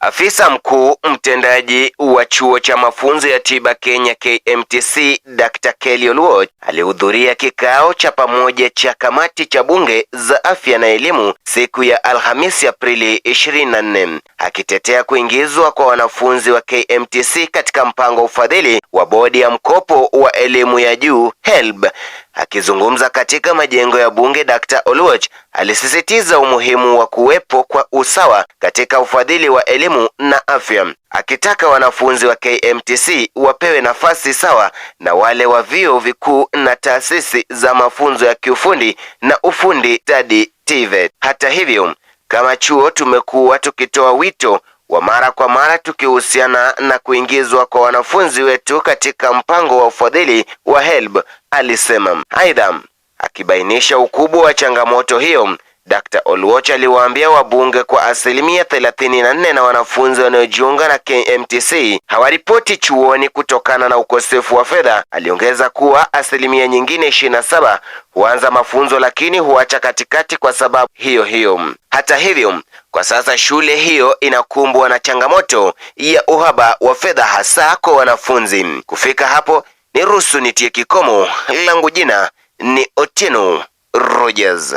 Afisa mkuu mtendaji wa chuo cha mafunzo ya tiba Kenya KMTC, Dr. Kelly Oluoch alihudhuria kikao cha pamoja cha kamati cha bunge za afya na elimu siku ya Alhamisi Aprili 24, akitetea kuingizwa kwa wanafunzi wa KMTC katika mpango wa ufadhili wa bodi ya mkopo wa elimu ya juu HELB. Akizungumza katika majengo ya bunge, Dr. Oluoch alisisitiza umuhimu wa kuwepo kwa usawa katika ufadhili wa elimu na afya, akitaka wanafunzi wa KMTC wapewe nafasi sawa na wale wa vyuo vikuu na taasisi za mafunzo ya kiufundi na ufundi stadi TVET. Hata hivyo, kama chuo tumekuwa tukitoa wito wa mara kwa mara tukihusiana na kuingizwa kwa wanafunzi wetu katika mpango wa ufadhili wa HELB, alisema. Aidha, akibainisha ukubwa wa changamoto hiyo, Dr. Oluoch aliwaambia wabunge kwa 34% na wanafunzi wanaojiunga na KMTC hawaripoti chuoni kutokana na ukosefu wa fedha. Aliongeza kuwa asilimia nyingine 27 huanza mafunzo lakini huacha katikati kwa sababu hiyo hiyo. Hata hivyo, kwa sasa shule hiyo inakumbwa na changamoto ya uhaba wa fedha hasa kwa wanafunzi. Kufika hapo, niruhusu nitie kikomo. Langu jina ni Otieno Rogers.